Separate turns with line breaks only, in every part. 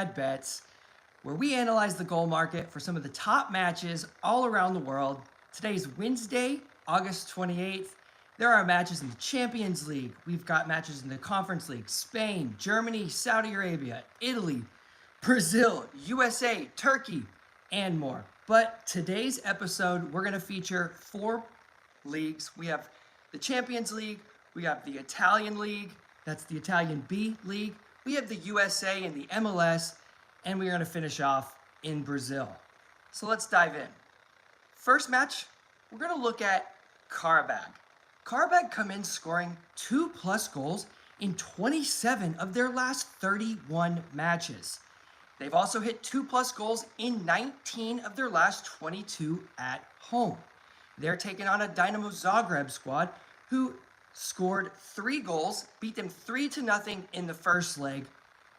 Bets, where we analyze the goal market for some of the top matches all around the world. Today's Wednesday, August 28th. There are matches in the Champions League. We've got matches in the Conference League: Spain, Germany, Saudi Arabia, Italy, Brazil, USA, Turkey, and more. But today's episode, we're going to feature four leagues. We have the Champions League, we have the Italian League, that's the Italian B League, we have the USA and the MLS, and we're going to finish off in Brazil. So let's dive in. First match, we're going to look at Qarabag. Qarabag come in scoring 2+ goals in 27 of their last 31 matches. They've also hit 2+ goals in 19 of their last 22 at home. They're taking on a Dynamo Zagreb squad who scored 3 goals, beat them 3-0 in the first leg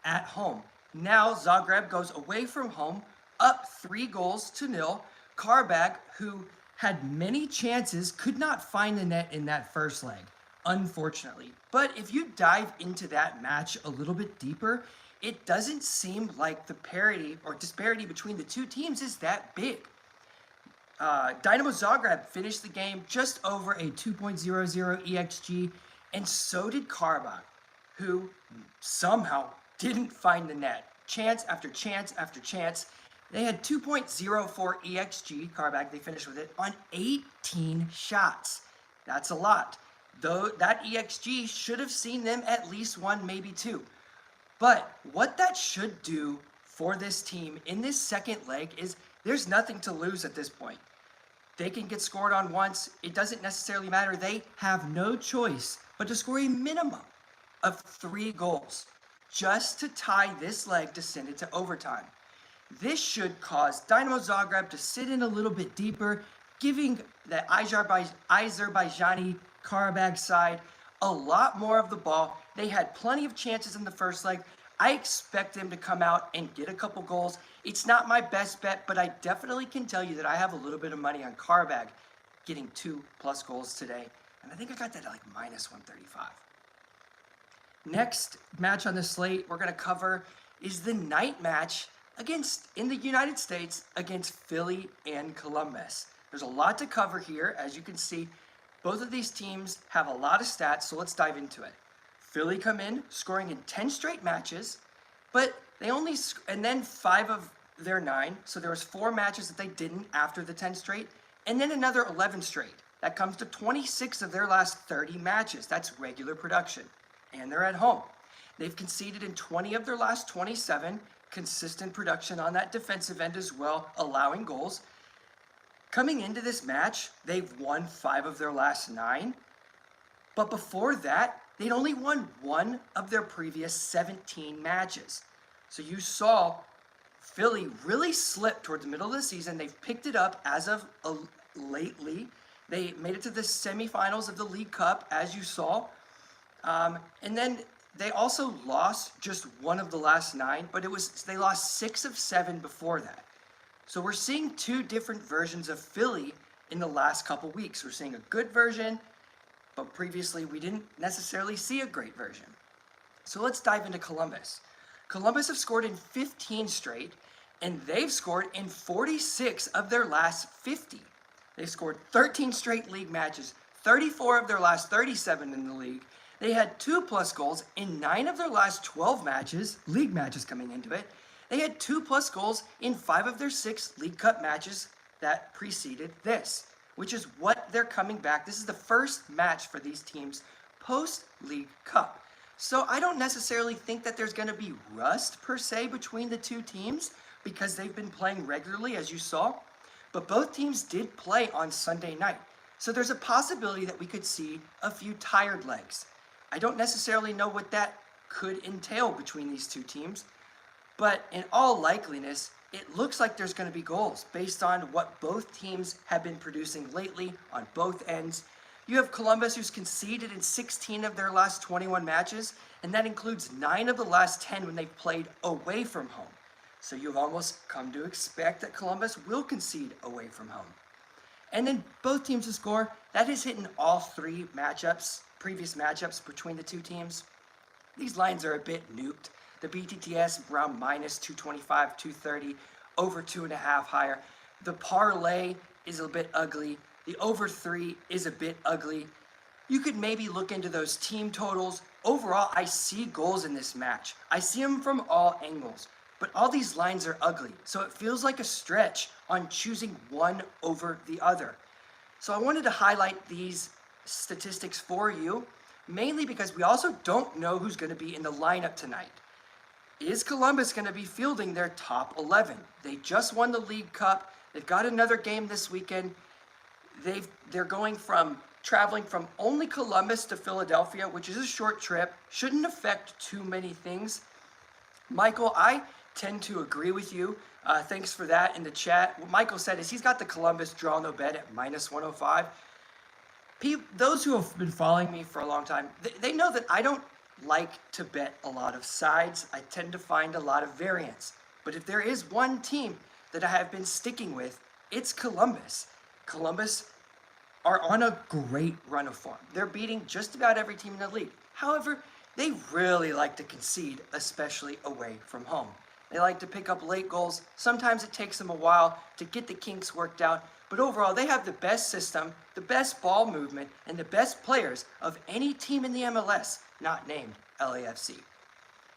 at home. Now Zagreb goes away from home, up 3-0. Qarabag, who had many chances, could not find the net in that first leg, unfortunately. But if you dive into that match a little bit deeper, it doesn't seem like the parity or disparity between the two teams is that big. Dynamo Zagreb finished the game just over a 2.00 EXG, and so did Qarabag, who somehow didn't find the net. Chance after chance after chance. They had 2.04 EXG, Qarabag, they finished with it, on 18 shots. That's a lot. Though that EXG should have seen them at least one, maybe two. But what that should do for this team in this second leg is there's nothing to lose at this point. They can get scored on once. It doesn't necessarily matter. They have no choice but to score a minimum of 3 goals just to tie this leg to send it to overtime. This should cause Dynamo Zagreb to sit in a little bit deeper, giving the Azerbaijani Qarabag side a lot more of the ball. They had plenty of chances in the first leg. I expect them to come out and get a couple goals. It's not my best bet, but I definitely can tell you that I have a little bit of money on Qarabag getting 2+ goals today. And I think I got that at like -135. Next match on the slate we're going to cover is the night match in the United States against Philly and Columbus. There's a lot to cover here. As you can see, both of these teams have a lot of stats, so let's dive into it. Philly come in scoring in 10 straight matches, but and then 5 of their 9, so there was 4 matches that they didn't after the 10 straight, and then another 11 straight. That comes to 26 of their last 30 matches. That's regular production, and they're at home. They've conceded in 20 of their last 27, consistent production on that defensive end as well, allowing goals. Coming into this match, they've won 5 of their last 9, but before that, they'd only won 1 of their previous 17 matches. So you saw Philly really slip towards the middle of the season. They've picked it up as of lately. They made it to the semifinals of the League Cup, as you saw. And then they also lost just 1 of the last 9, but they lost 6 of 7 before that. So we're seeing 2 different versions of Philly in the last couple weeks. We're seeing a good version, but previously we didn't necessarily see a great version. So let's dive into Columbus. Columbus have scored in 15 straight, and they've scored in 46 of their last 50. They've scored 13 straight league matches, 34 of their last 37 in the league. They had 2+ goals in 9 of their last 12 matches, league matches coming into it. They had 2+ goals in 5 of their 6 League Cup matches that preceded this, which is what they're coming back. This is the first match for these teams post-League Cup. So I don't necessarily think that there's going to be rust per se between the two teams because they've been playing regularly, as you saw. But both teams did play on Sunday night. So there's a possibility that we could see a few tired legs. I don't necessarily know what that could entail between these two teams. But in all likeliness, it looks like there's going to be goals based on what both teams have been producing lately on both ends. You have Columbus, who's conceded in 16 of their last 21 matches, and that includes 9 of the last 10 when they've played away from home. So you've almost come to expect that Columbus will concede away from home. And then both teams to score, that is hitting all 3 matchups, previous matchups between the two teams. These lines are a bit nuked, The BTTS around minus 225, 230, over 2.5 higher. The parlay is a bit ugly. The over 3 is a bit ugly. You could maybe look into those team totals. Overall, I see goals in this match. I see them from all angles, but all these lines are ugly, so it feels like a stretch on choosing one over the other. So I wanted to highlight these statistics for you, mainly because we also don't know who's going to be in the lineup tonight. Is Columbus going to be fielding their top 11? They just won the League Cup. They've got another game this weekend. They're traveling from only Columbus to Philadelphia, which is a short trip. Shouldn't affect too many things. Michael, I tend to agree with you. Thanks for that in the chat. What Michael said is he's got the Columbus draw no bet at minus 105. Those who have been following me for a long time, they know that I don't like to bet a lot of sides. I tend to find a lot of variance. But if there is one team that I have been sticking with, it's Columbus. Columbus are on a great run of form. They're beating just about every team in the league. However, they really like to concede, especially away from home. They like to pick up late goals. Sometimes it takes them a while to get the kinks worked out, but overall they have the best system, the best ball movement, and the best players of any team in the MLS, not named LAFC.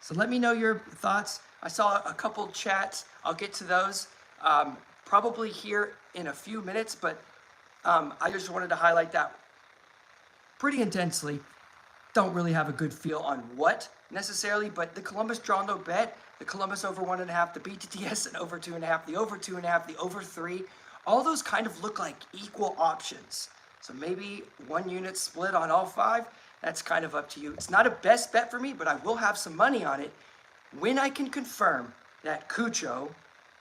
So let me know your thoughts. I saw a couple chats. I'll get to those probably here in a few minutes, but I just wanted to highlight that pretty intensely. Don't really have a good feel on what necessarily, but the Columbus draw no bet, the Columbus over 1.5, the BTTS and over 2.5, the over 2.5, the over 3, all those kind of look like equal options. So maybe one unit split on all 5, that's kind of up to you. It's not a best bet for me, but I will have some money on it when I can confirm that Cucho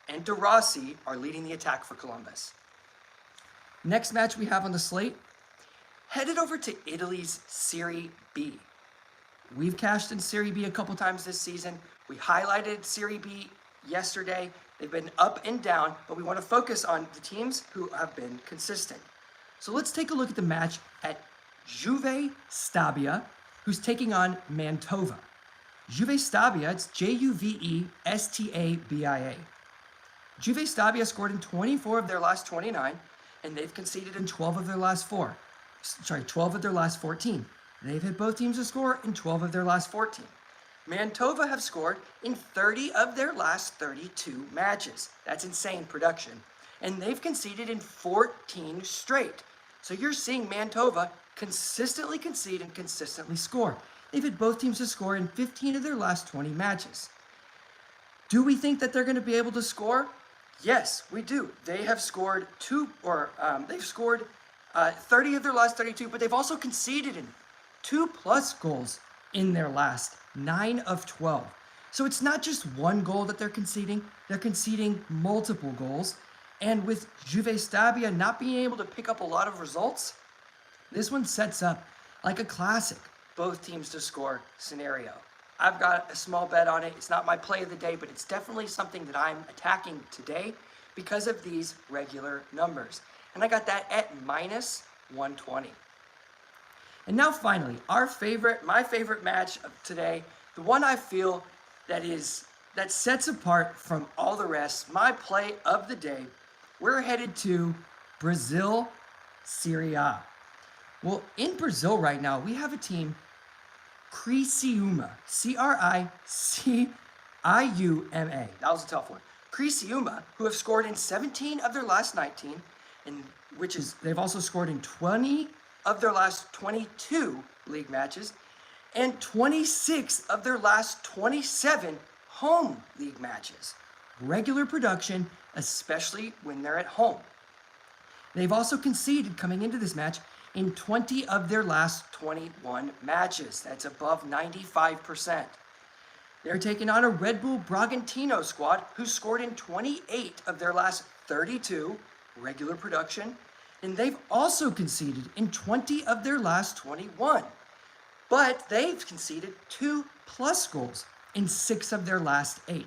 and De Rossi are leading the attack for Columbus. Next match we have on the slate, headed over to Italy's Serie B. We've cashed in Serie B a couple times this season. We highlighted Serie B yesterday. They've been up and down, but we want to focus on the teams who have been consistent. So let's take a look at the match at Juve Stabia, who's taking on Mantova. Juve Stabia, it's Juvestabia. Juve Stabia scored in 24 of their last 29, and they've conceded in 12 of their last 14. They've hit both teams to score in 12 of their last 14. Mantova have scored in 30 of their last 32 matches. That's insane production. And they've conceded in 14 straight. So you're seeing Mantova consistently concede and consistently score. They've hit both teams to score in 15 of their last 20 matches. Do we think that they're going to be able to score? Yes, we do. They have scored 30 of their last 32, but they've also conceded in 2+ goals in their last 9 of 12. So it's not just one goal that they're conceding multiple goals. And with Juve Stabia not being able to pick up a lot of results, this one sets up like a classic both teams to score scenario. I've got a small bet on it. It's not my play of the day, but it's definitely something that I'm attacking today because of these regular numbers. And I got that at minus 120. And now finally, my favorite match of today, the one I feel that sets apart from all the rest, my play of the day. We're headed to Brazil, Serie A. Well, in Brazil right now, we have a team, Criciúma, Criciúma. That was a tough one. Criciúma, who have scored in 17 of their last 19, they've also scored in 20 of their last 22 league matches, and 26 of their last 27 home league matches. Regular production, especially when they're at home. They've also conceded coming into this match in 20 of their last 21 matches. That's above 95%. They're taking on a Red Bull Bragantino squad who scored in 28 of their last 32 regular production, and they've also conceded in 20 of their last 21. But they've conceded 2+ goals in 6 of their last 8.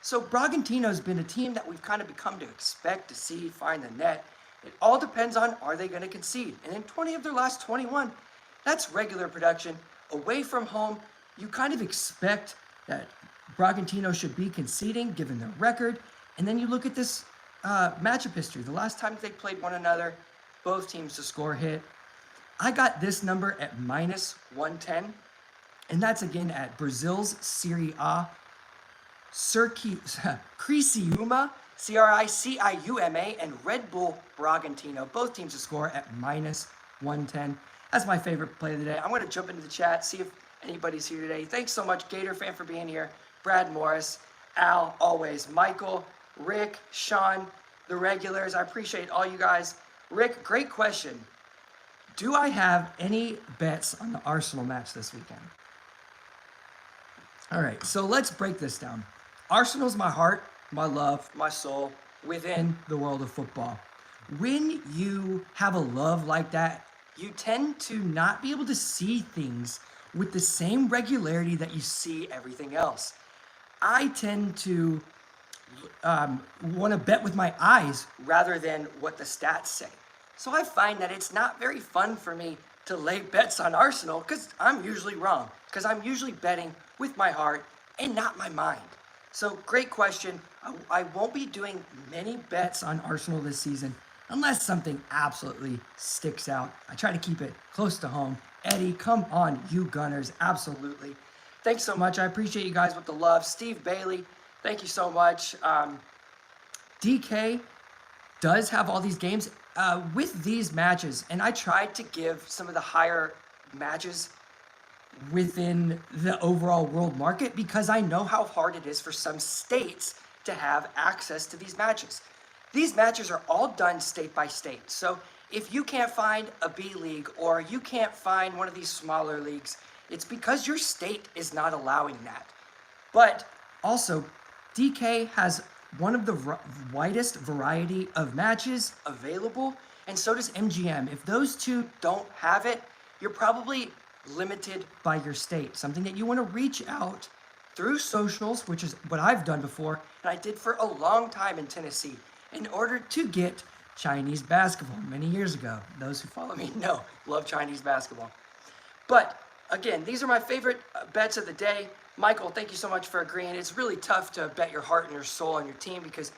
So Bragantino's been a team that we've kind of become to expect to see find the net. It all depends on, are they going to concede? And in 20 of their last 21, that's regular production. Away from home, you kind of expect that Bragantino should be conceding given their record. And then you look at this matchup history. The last time they played one another, both teams to score hit. I got this number at -110, and that's again at Brazil's Serie A. Criciúma, Criciúma, and Red Bull Bragantino, both teams to score at -110. That's my favorite play of the day. I'm going to jump into the chat, see if anybody's here today. Thanks so much, Gator fan, for being here. Brad Morris, Al, always. Michael, Rick, Sean, the regulars. I appreciate all you guys. Rick, great question. Do I have any bets on the Arsenal match this weekend? All right, so let's break this down. Arsenal's my heart, my love, my soul within the world of football. When you have a love like that, you tend to not be able to see things with the same regularity that you see everything else. I tend to want to bet with my eyes rather than what the stats say. So I find that it's not very fun for me to lay bets on Arsenal because I'm usually wrong, because I'm usually betting with my heart and not my mind. So great question. I won't be doing many bets on Arsenal this season unless something absolutely sticks out. I try to keep it close to home. Eddie, come on, you Gunners, absolutely. Thanks so much. I appreciate you guys with the love. Steve Bailey, thank you so much. DK does have all these games with these matches, and I tried to give some of the higher matches within the overall world market because I know how hard it is for some states to have access to these matches. These matches are all done state by state. So if you can't find a B league or you can't find one of these smaller leagues, it's because your state is not allowing that. But also, DK has one of the widest variety of matches available, and so does MGM. If those two don't have it, you're probably limited by your state. Something that you want to reach out through socials, which is what I've done before, and I did for a long time in Tennessee, in order to get Chinese basketball many years ago. Those who follow me know, love Chinese basketball. But again, these are my favorite bets of the day. Michael, thank you so much for agreeing. It's really tough to bet your heart and your soul on your team because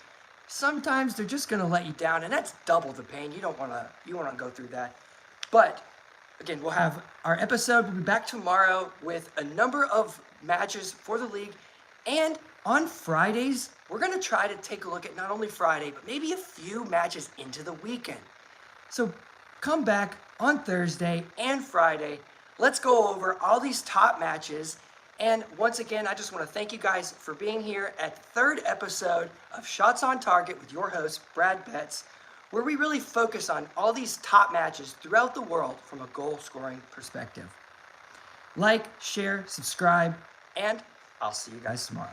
sometimes they're just going to let you down, and that's double the pain. You want to go through that. But again, we'll have our episode. We'll be back tomorrow with a number of matches for the league. And on Fridays, we're going to try to take a look at not only Friday, but maybe a few matches into the weekend. So come back on Thursday and Friday. Let's go over all these top matches. And once again, I just want to thank you guys for being here at the third episode of Shots on Target with your host, Brad Betts, where we really focus on all these top matches throughout the world from a goal-scoring perspective. Like, share, subscribe, and I'll see you guys tomorrow.